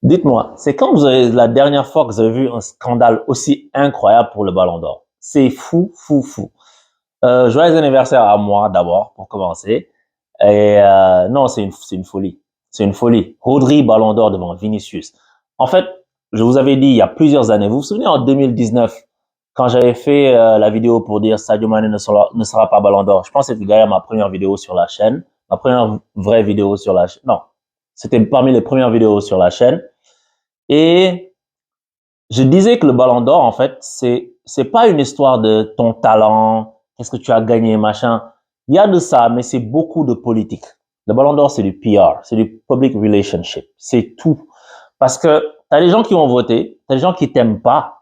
Dites-moi, c'est quand vous avez la dernière fois que vous avez vu un scandale aussi incroyable pour le Ballon d'Or? C'est fou, fou, fou. Joyeux anniversaire à moi d'abord, pour commencer. Et non, c'est une folie. C'est une folie. Rodri, Ballon d'Or devant Vinicius. En fait, je vous avais dit il y a plusieurs années, vous vous souvenez en 2019, quand j'avais fait la vidéo pour dire Sadio Mané ne sera pas Ballon d'Or. Je pense que c'était d'ailleurs ma première vidéo sur la chaîne, ma première vraie vidéo sur la chaîne. Non, c'était parmi les premières vidéos sur la chaîne. Et je disais que le Ballon d'Or, en fait, c'est pas une histoire de ton talent, qu'est-ce que tu as gagné, machin. Il y a de ça, mais c'est beaucoup de politique. Le Ballon d'Or, c'est du PR, c'est du public relationship, c'est tout. Parce que t'as des gens qui vont voter, t'as des gens qui t'aiment pas,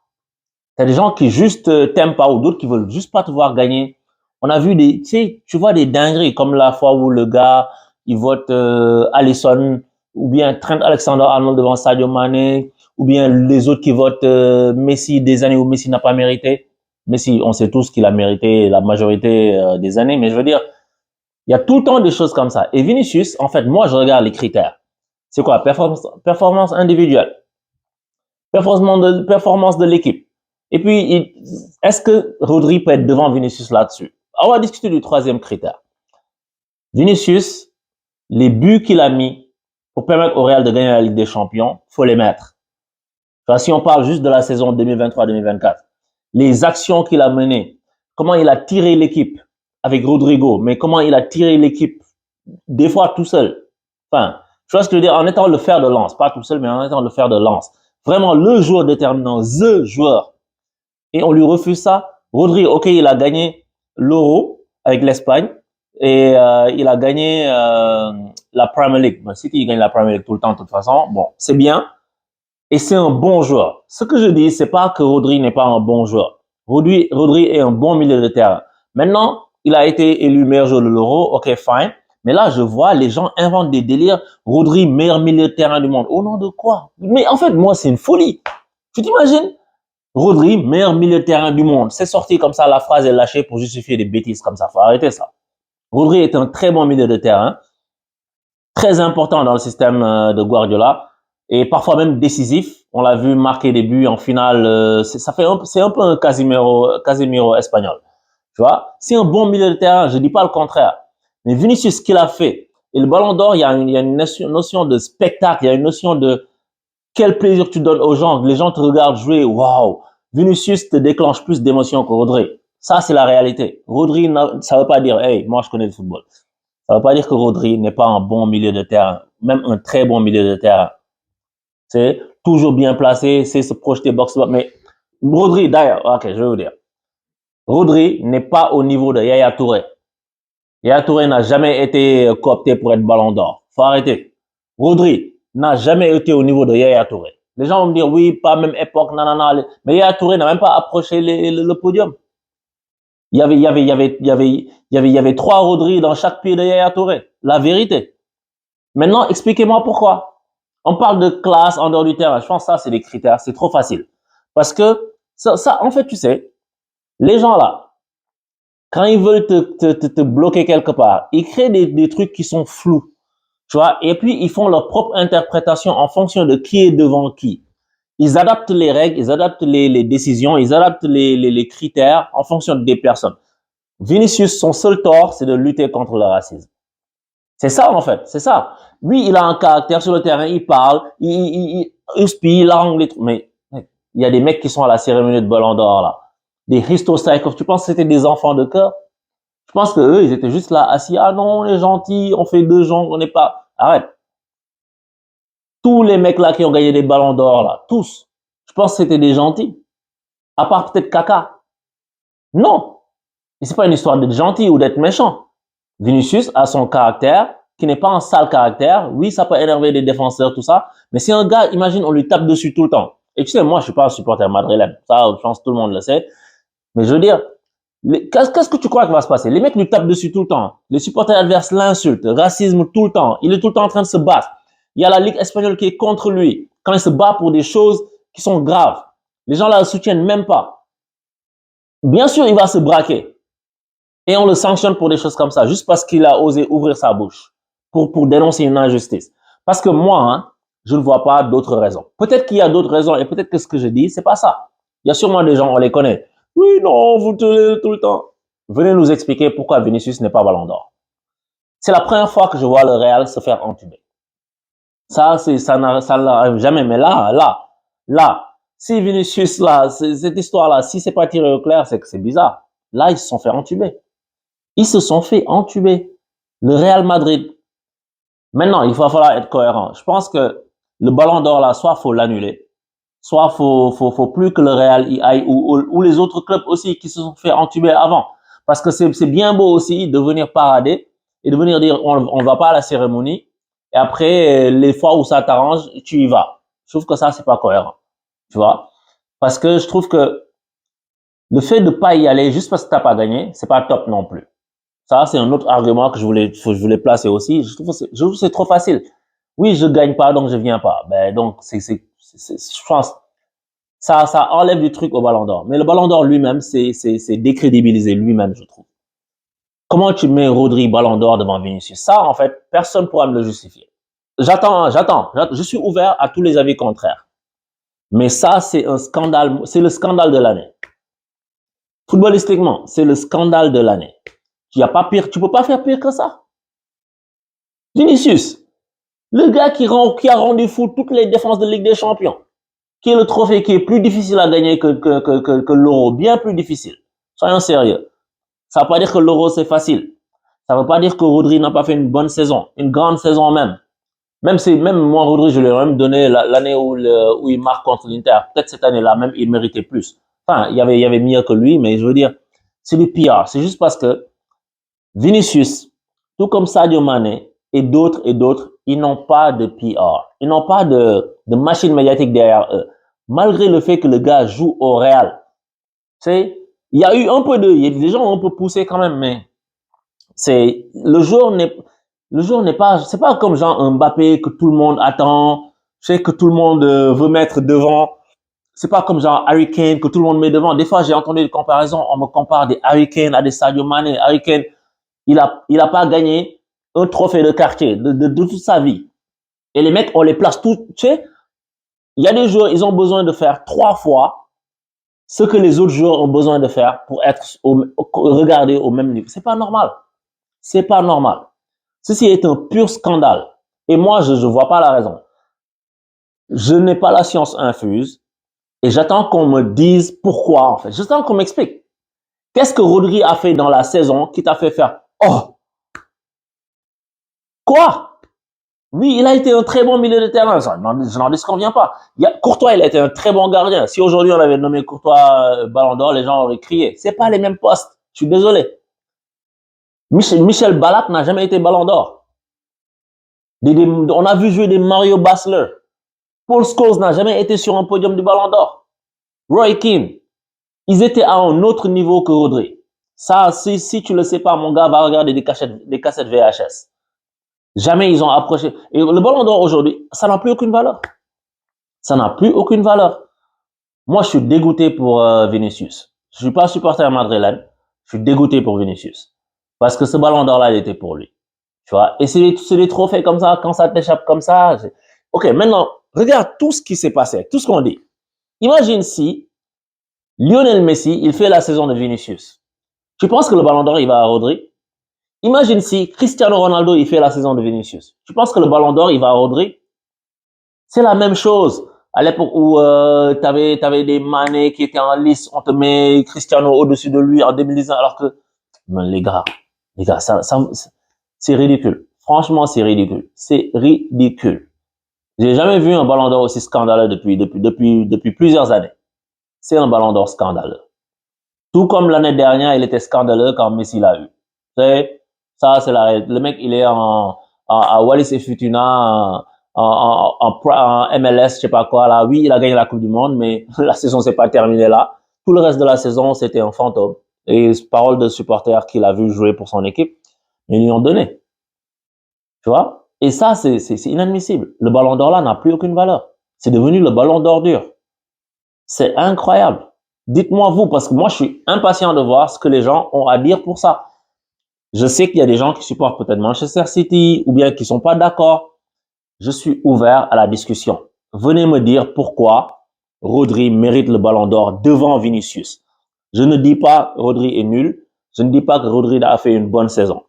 t'as des gens qui juste t'aiment pas ou d'autres qui veulent juste pas te voir gagner. On a vu des, tu sais, tu vois des dingueries comme la fois où le gars, il vote Alisson ou bien Trent Alexander-Arnold devant Sadio Mané ou bien les autres qui votent Messi des années où Messi n'a pas mérité. Messi, on sait tous qu'il a mérité la majorité des années, mais je veux dire, il y a tout le temps des choses comme ça. Et Vinicius, en fait, moi, je regarde les critères. C'est quoi? Performance individuelle, performance de l'équipe. Et puis, est-ce que Rodri peut être devant Vinicius là-dessus? On va discuter du troisième critère. Vinicius, les buts qu'il a mis pour permettre au Real de gagner la Ligue des Champions, faut les mettre. Enfin, si on parle juste de la saison 2023-2024, les actions qu'il a menées, comment il a tiré l'équipe avec Rodrigo, mais comment il a tiré l'équipe des fois tout seul. Enfin, tu vois ce que je veux dire, en étant le fer de lance, pas tout seul, mais en étant le fer de lance. Vraiment le joueur déterminant, the joueur. Et on lui refuse ça. Rodri, ok, il a gagné l'Euro avec l'Espagne et il a gagné la Premier League. Bon, City, il gagne la Premier League tout le temps, de toute façon. Bon, c'est bien. Et c'est un bon joueur. Ce que je dis, c'est pas que Rodri n'est pas un bon joueur. Rodri est un bon milieu de terrain. Maintenant, il a été élu meilleur joueur de l'Euro. Ok, fine. Mais là, je vois les gens inventent des délires. Rodri, meilleur milieu de terrain du monde. Au nom de quoi? Mais en fait, moi, c'est une folie. Tu t'imagines? Rodri, meilleur milieu de terrain du monde. C'est sorti comme ça, la phrase est lâchée pour justifier des bêtises comme ça. Faut arrêter ça. Rodri est un très bon milieu de terrain, très important dans le système de Guardiola et parfois même décisif. On l'a vu marquer des buts en finale. C'est un peu un Casemiro espagnol. Tu vois, c'est un bon milieu de terrain. Je dis pas le contraire. Mais Vinicius, ce qu'il a fait, et le Ballon d'Or, il y a une notion de spectacle, il y a une notion de quel plaisir tu donnes aux gens. Les gens te regardent jouer. Waouh! Vinicius te déclenche plus d'émotions que Rodri. Ça, c'est la réalité. Rodri, ça veut pas dire, hey, moi, je connais le football. Ça veut pas dire que Rodri n'est pas un bon milieu de terrain, même un très bon milieu de terrain. C'est toujours bien placé, c'est se projeter box-to-box. Mais Rodri, d'ailleurs, ok, je vais vous dire. Rodri n'est pas au niveau de Yaya Touré. Yaya Touré n'a jamais été coopté pour être Ballon d'Or. Faut arrêter. Rodri n'a jamais été au niveau de Yaya Touré. Les gens vont me dire, oui, pas même époque, nanana. Mais Yaya Touré n'a même pas approché le podium. Il y avait trois Rodri dans chaque pied de Yaya Touré. La vérité. Maintenant, expliquez-moi pourquoi. On parle de classe en dehors du terrain. Je pense que ça, c'est des critères. C'est trop facile. Parce que ça, en fait, tu sais, les gens là, quand ils veulent te bloquer quelque part, ils créent des trucs qui sont flous. Tu vois, et puis ils font leur propre interprétation en fonction de qui est devant qui. Ils adaptent les règles, ils adaptent les décisions, ils adaptent les critères en fonction des personnes. Vinicius, son seul tort, c'est de lutter contre le racisme. C'est ça, en fait, c'est ça. Lui, il a un caractère sur le terrain, il parle, il inspire, il harangue les trucs. Mais il y a des mecs qui sont à la cérémonie de Ballon d'Or, là. Des Hristo Stoichkov. Tu penses que c'était des enfants de cœur? Je pense que eux, ils étaient juste là, assis. Ah non, on est gentils, on fait deux jambes, on n'est pas... Arrête. Tous les mecs là qui ont gagné des ballons d'or là, tous, je pense que c'était des gentils. À part peut-être Kaka. Non. Et c'est pas une histoire d'être gentil ou d'être méchant. Vinicius a son caractère, qui n'est pas un sale caractère. Oui, ça peut énerver les défenseurs, tout ça. Mais c'est un gars, imagine, on lui tape dessus tout le temps. Et tu sais, moi, je suis pas un supporter madrilène. Ça, je pense que tout le monde le sait. Mais je veux dire, qu'est-ce que tu crois qu'il va se passer? Les mecs lui tapent dessus tout le temps. Les supporters adverses l'insultent. Racisme tout le temps. Il est tout le temps en train de se battre. Il y a la Ligue espagnole qui est contre lui. Quand il se bat pour des choses qui sont graves. Les gens là le soutiennent même pas. Bien sûr, il va se braquer. Et on le sanctionne pour des choses comme ça, juste parce qu'il a osé ouvrir sa bouche pour dénoncer une injustice. Parce que moi, hein, je ne vois pas d'autres raisons. Peut-être qu'il y a d'autres raisons et peut-être que ce que je dis, c'est pas ça. Il y a sûrement des gens, on les connaît. Oui, non, vous tenez tout le temps. Venez nous expliquer pourquoi Vinicius n'est pas Ballon d'Or. C'est la première fois que je vois le Real se faire entuber. Ça n'arrive jamais. Mais là, si Vinicius, là, cette histoire-là, si c'est pas tiré au clair, c'est que c'est bizarre. Là, ils se sont fait entuber. Ils se sont fait entuber. Le Real Madrid. Maintenant, il va falloir être cohérent. Je pense que le Ballon d'Or, là, soit faut l'annuler, soit faut plus que le Real y aille, ou les autres clubs aussi qui se sont fait entuber avant. Parce que c'est bien beau aussi de venir parader et de venir dire on va pas à la cérémonie et après les fois où ça t'arrange, tu y vas. Je trouve que ça c'est pas cohérent, tu vois. Parce que je trouve que le fait de pas y aller juste parce que t'as pas gagné, c'est pas top non plus. Ça c'est un autre argument que je voulais placer aussi. Je trouve que c'est trop facile. Oui, je gagne pas donc je viens pas. Ben donc je pense ça enlève du truc au Ballon d'Or. Mais le Ballon d'Or lui-même, c'est décrédibilisé lui-même, je trouve. Comment tu mets Rodri Ballon d'Or devant Vinicius? Ça, en fait, personne pourra me le justifier. J'attends. Je suis ouvert à tous les avis contraires. Mais ça, c'est un scandale. C'est le scandale de l'année. Footballistiquement, c'est le scandale de l'année. Tu y a pas pire. Tu peux pas faire pire que ça. Vinicius, le gars qui a rendu fou toutes les défenses de Ligue des Champions, qui est le trophée qui est plus difficile à gagner que l'Euro, bien plus difficile. Soyons sérieux. Ça ne veut pas dire que l'Euro c'est facile. Ça ne veut pas dire que Rodri n'a pas fait une bonne saison, une grande saison même. Même moi, Rodri, je lui ai même donné l'année où il marque contre l'Inter. Peut-être cette année-là, même, il méritait plus. Enfin, il y avait mieux que lui, mais je veux dire, c'est du PR. C'est juste parce que Vinicius, tout comme Sadio Mané et d'autres, ils n'ont pas de PR. Ils n'ont pas de machine médiatique derrière eux. Malgré le fait que le gars joue au Real. Tu sais, il y a eu un peu les gens ont un peu poussé quand même, mais le jour n'est pas, c'est pas comme genre un Mbappé que tout le monde attend, je sais que tout le monde veut mettre devant. C'est pas comme genre Harry Kane que tout le monde met devant. Des fois, j'ai entendu des comparaisons, on me compare des Harry Kane à des Sadio Mané. Harry Kane, il a pas gagné un trophée de quartier de toute sa vie. Et les mecs, on les place tous, tu sais, il y a des joueurs, ils ont besoin de faire 3 fois ce que les autres joueurs ont besoin de faire pour être regardés au même niveau. C'est pas normal. C'est pas normal. Ceci est un pur scandale. Et moi, je ne vois pas la raison. Je n'ai pas la science infuse et j'attends qu'on me dise pourquoi, en fait. J'attends qu'on m'explique. Qu'est-ce que Rodri a fait dans la saison qui t'a fait faire « Oh! Quoi? » Oui, il a été un très bon milieu de terrain. Je n'en disconviens pas. Courtois, il a été un très bon gardien. Si aujourd'hui on avait nommé Courtois Ballon d'Or, les gens auraient crié. C'est pas les mêmes postes. Je suis désolé. Michel Ballack n'a jamais été Ballon d'Or. On a vu jouer des Mario Basler. Paul Scholes n'a jamais été sur un podium du Ballon d'Or. Roy Keane. Ils étaient à un autre niveau que Rodri. Ça, si tu le sais pas, mon gars, va regarder des cassettes VHS. Jamais ils ont approché. Et le Ballon d'Or aujourd'hui, ça n'a plus aucune valeur. Ça n'a plus aucune valeur. Moi, je suis dégoûté pour Vinicius. Je suis pas supporter madrilène. Je suis dégoûté pour Vinicius. Parce que ce Ballon d'Or-là, il était pour lui. Tu vois? Et c'est des trophées comme ça, quand ça t'échappe comme ça. Ok, maintenant, regarde tout ce qui s'est passé, tout ce qu'on dit. Imagine si Lionel Messi, il fait la saison de Vinicius. Tu penses que le Ballon d'Or, il va à Rodri? Imagine si Cristiano Ronaldo, il fait la saison de Vinicius. Tu penses que le Ballon d'Or, il va à Rodri? C'est la même chose. À l'époque où t'avais des Mané qui étaient en lice, on te met Cristiano au-dessus de lui en 2019, alors que les gars, c'est ridicule. Franchement, c'est ridicule. C'est ridicule. J'ai jamais vu un Ballon d'Or aussi scandaleux depuis plusieurs années. C'est un Ballon d'Or scandaleux. Tout comme l'année dernière, il était scandaleux quand Messi l'a eu. Ça, c'est la réalité. Le mec, il est à Wallis et Futuna, en MLS, je sais pas quoi, là. Oui, il a gagné la Coupe du Monde, mais la saison s'est pas terminée là. Tout le reste de la saison, c'était un fantôme. Et parole de supporters qu'il a vu jouer pour son équipe, ils lui ont donné. Tu vois? Et ça, c'est inadmissible. Le Ballon d'Or là n'a plus aucune valeur. C'est devenu le Ballon d'Or dur. C'est incroyable. Dites-moi vous, parce que moi, je suis impatient de voir ce que les gens ont à dire pour ça. Je sais qu'il y a des gens qui supportent peut-être Manchester City ou bien qui sont pas d'accord. je suis ouvert à la discussion. Venez me dire pourquoi Rodri mérite le ballon d'or devant Vinicius. Je ne dis pas Rodri est nul. Je ne dis pas que Rodri a fait une bonne saison.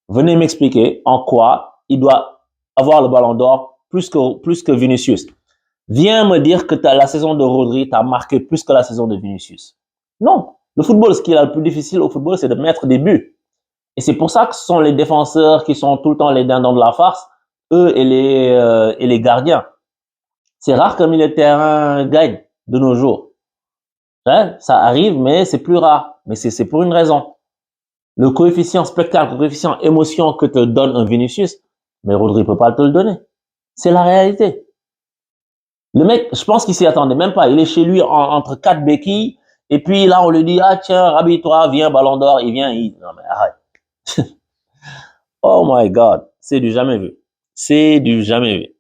Venez m'expliquer en quoi il doit avoir le ballon d'or plus que Vinicius. Viens me dire que la saison de Rodri t'a marqué plus que la saison de Vinicius. Non. Le football, ce qui est le plus difficile au football, c'est de mettre des buts. Et c'est pour ça que ce sont les défenseurs qui sont tout le temps les dindons de la farce, eux et les gardiens. C'est rare qu'un milieu de terrain gagne de nos jours. Hein? Ça arrive, mais c'est plus rare. Mais c'est pour une raison. Le coefficient spectacle, le coefficient émotion que te donne un Vinicius, mais Rodri peut pas te le donner. C'est la réalité. Le mec, je pense qu'il s'y attendait même pas. Il est chez lui entre quatre béquilles, et puis là, on lui dit, ah tiens, rhabille-toi, viens, ballon d'or, il vient, non mais arrête. Oh my God, c'est du jamais vu. C'est du jamais vu.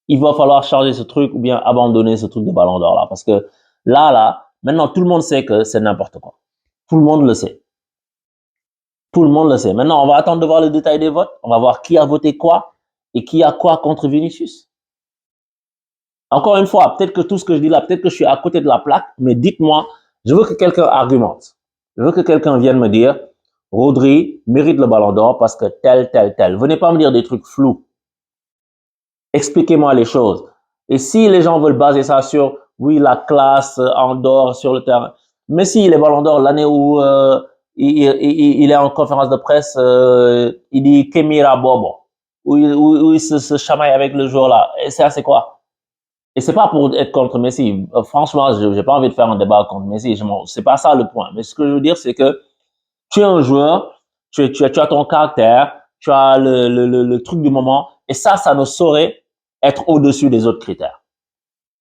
Il va falloir changer ce truc ou bien abandonner ce truc de ballon d'or là, parce que là, maintenant tout le monde sait que c'est n'importe quoi. Tout le monde le sait. Tout le monde le sait. Maintenant, on va attendre de voir le détail des votes. On va voir qui a voté quoi et qui a quoi contre Vinicius. Encore une fois, peut-être que tout ce que je dis là, peut-être que je suis à côté de la plaque, mais dites-moi, je veux que quelqu'un argumente. Je veux que quelqu'un vienne me dire, Rodri mérite le ballon d'or parce que tel. Venez pas me dire des trucs flous. Expliquez-moi les choses. Et si les gens veulent baser ça sur, oui, la classe en dehors sur le terrain, mais si les ballons d'or, l'année où il est en conférence de presse, il dit Kemira Bobo, où il se chamaille avec le joueur là. Et ça, c'est quoi? Et c'est pas pour être contre Messi. Franchement, j'ai pas envie de faire un débat contre Messi. C'est pas ça le point. Mais ce que je veux dire, c'est que tu es un joueur, tu as ton caractère, tu as le truc du moment, et ça ne saurait être au-dessus des autres critères.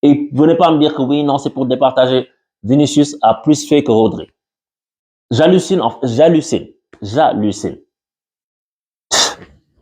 Et venez pas me dire que oui, non, c'est pour départager. Vinicius a plus fait que Rodri. J'hallucine.